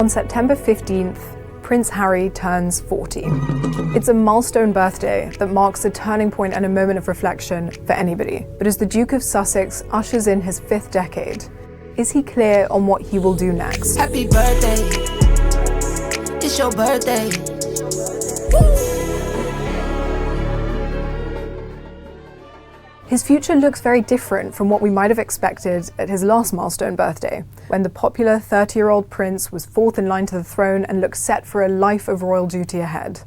On September 15th, Prince Harry turns 40. It's a milestone birthday that marks a turning point and a moment of reflection for anybody. But as the Duke of Sussex ushers in his 5th decade, is he clear on what he will do next? Happy birthday, it's your birthday. His future looks very different from what we might have expected at his last milestone birthday, when the popular 30-year-old prince was 4th in line to the throne and looked set for a life of royal duty ahead.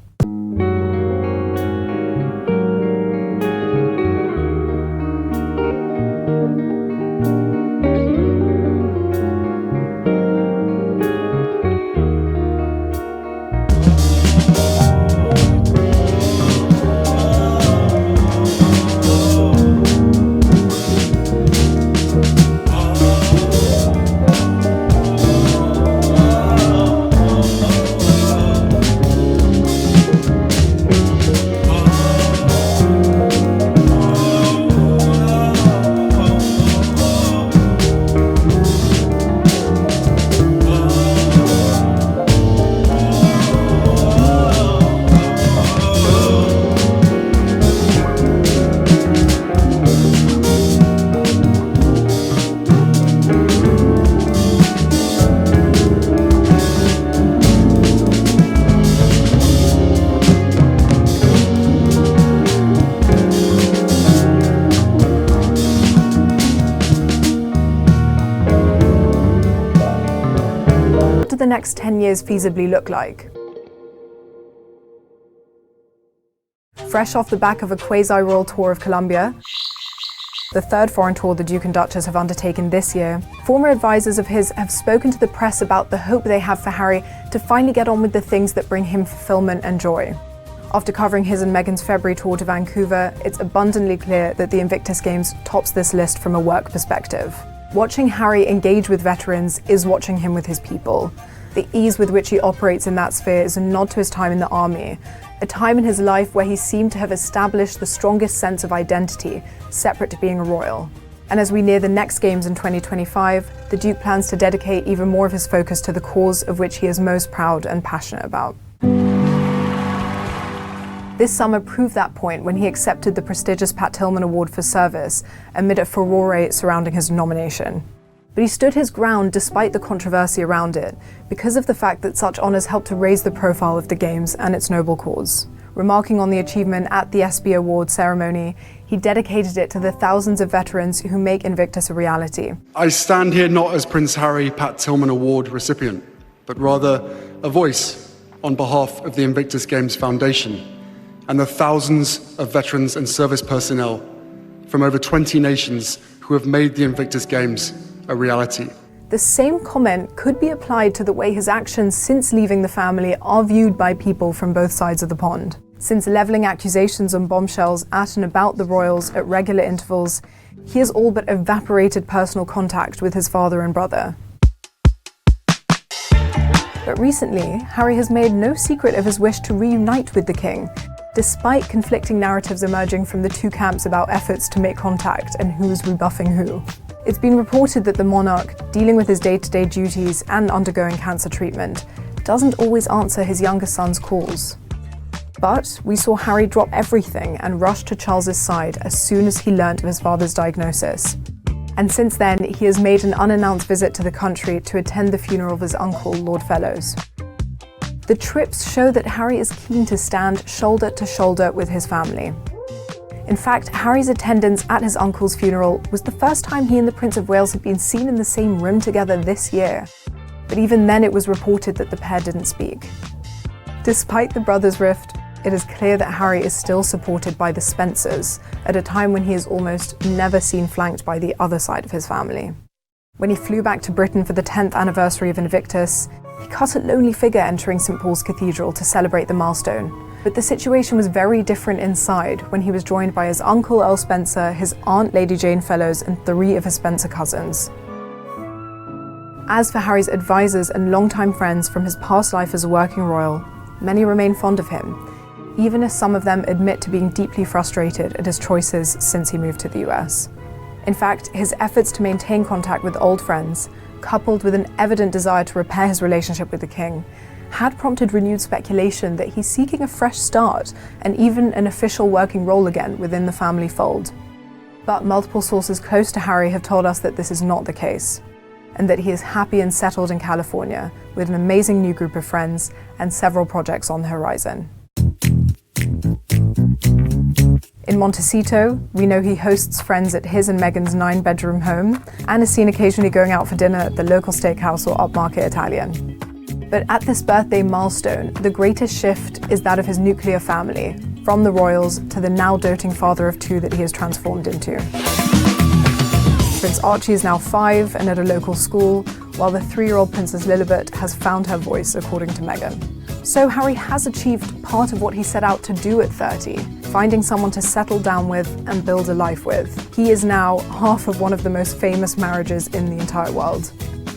What do the next 10 years feasibly look like? Fresh off the back of a quasi-royal tour of Colombia, the 3rd foreign tour the Duke and Duchess have undertaken this year, former advisors of his have spoken to the press about the hope they have for Harry to finally get on with the things that bring him fulfillment and joy. After covering his and Meghan's February tour to Vancouver, it's abundantly clear that the Invictus Games tops this list from a work perspective. Watching Harry engage with veterans is watching him with his people. The ease with which he operates in that sphere is a nod to his time in the army, a time in his life where he seemed to have established the strongest sense of identity, separate to being a royal. And as we near the next Games in 2025, the Duke plans to dedicate even more of his focus to the cause of which he is most proud and passionate about. This summer proved that point when he accepted the prestigious Pat Tillman Award for Service amid a furore surrounding his nomination. But he stood his ground despite the controversy around it, because of the fact that such honours helped to raise the profile of the Games and its noble cause. Remarking on the achievement at the ESPY Awards ceremony, he dedicated it to the thousands of veterans who make Invictus a reality. I stand here not as Prince Harry Pat Tillman Award recipient, but rather a voice on behalf of the Invictus Games Foundation and the thousands of veterans and service personnel from over 20 nations who have made the Invictus Games a reality. The same comment could be applied to the way his actions since leaving the family are viewed by people from both sides of the pond. Since levelling accusations on bombshells at and about the royals at regular intervals, he has all but evaporated personal contact with his father and brother. But recently, Harry has made no secret of his wish to reunite with the king, despite conflicting narratives emerging from the two camps about efforts to make contact and who's rebuffing who. It's been reported that the monarch, dealing with his day-to-day duties and undergoing cancer treatment, doesn't always answer his youngest son's calls. But we saw Harry drop everything and rush to Charles's side as soon as he learnt of his father's diagnosis. And since then, he has made an unannounced visit to the country to attend the funeral of his uncle, Lord Fellows. The trips show that Harry is keen to stand shoulder to shoulder with his family. In fact, Harry's attendance at his uncle's funeral was the first time he and the Prince of Wales had been seen in the same room together this year. But even then it was reported that the pair didn't speak. Despite the brothers' rift, it is clear that Harry is still supported by the Spencers at a time when he is almost never seen flanked by the other side of his family. When he flew back to Britain for the 10th anniversary of Invictus, he cut a lonely figure entering St. Paul's Cathedral to celebrate the milestone. But the situation was very different inside when he was joined by his uncle Earl Spencer, his aunt Lady Jane Fellows, and 3 of his Spencer cousins. As for Harry's advisors and longtime friends from his past life as a working royal, many remain fond of him, even as some of them admit to being deeply frustrated at his choices since he moved to the US. In fact, his efforts to maintain contact with old friends, coupled with an evident desire to repair his relationship with the king, had prompted renewed speculation that he's seeking a fresh start and even an official working role again within the family fold. But multiple sources close to Harry have told us that this is not the case, and that he is happy and settled in California with an amazing new group of friends and several projects on the horizon. In Montecito, we know he hosts friends at his and Meghan's 9-bedroom home and is seen occasionally going out for dinner at the local steakhouse or upmarket Italian. But at this birthday milestone, the greatest shift is that of his nuclear family, from the royals to the now doting father of 2 that he has transformed into. Prince Archie is now 5 and at a local school, while the 3-year-old Princess Lilibet has found her voice, according to Meghan. So Harry has achieved part of what he set out to do at 30, finding someone to settle down with and build a life with. He is now half of one of the most famous marriages in the entire world.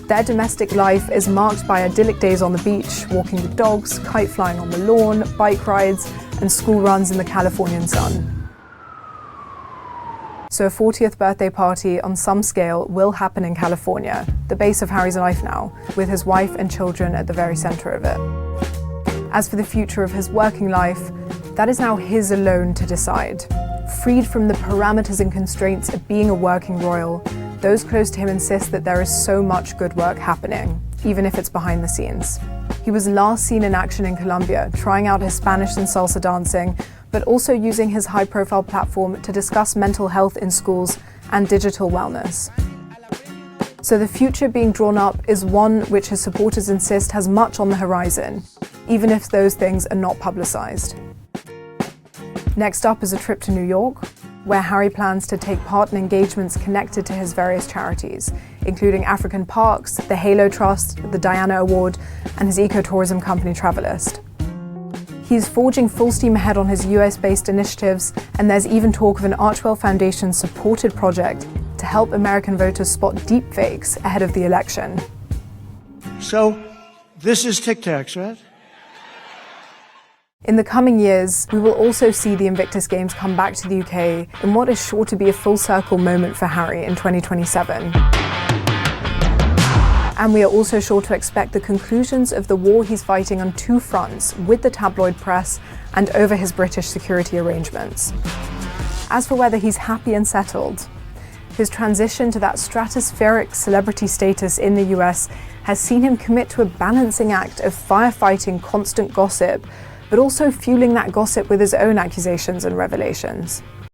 Their domestic life is marked by idyllic days on the beach, walking the dogs, kite flying on the lawn, bike rides, and school runs in the Californian sun. So a 40th birthday party on some scale will happen in California, the base of Harry's life now, with his wife and children at the very center of it. As for the future of his working life, that is now his alone to decide. Freed from the parameters and constraints of being a working royal, those close to him insist that there is so much good work happening, even if it's behind the scenes. He was last seen in action in Colombia, trying out his Spanish and salsa dancing, but also using his high-profile platform to discuss mental health in schools and digital wellness. So the future being drawn up is one which his supporters insist has much on the horizon, even if those things are not publicized. Next up is a trip to New York, where Harry plans to take part in engagements connected to his various charities, including African Parks, the Halo Trust, the Diana Award, and his ecotourism company Travelist. He's forging full steam ahead on his US-based initiatives, and there's even talk of an Archwell Foundation-supported project to help American voters spot deepfakes ahead of the election. So, this is Tic Tacs, right? In the coming years, we will also see the Invictus Games come back to the UK in what is sure to be a full-circle moment for Harry in 2027. And we are also sure to expect the conclusions of the war he's fighting on 2 fronts, with the tabloid press and over his British security arrangements. As for whether he's happy and settled, his transition to that stratospheric celebrity status in the US has seen him commit to a balancing act of firefighting constant gossip, but also fueling that gossip with his own accusations and revelations.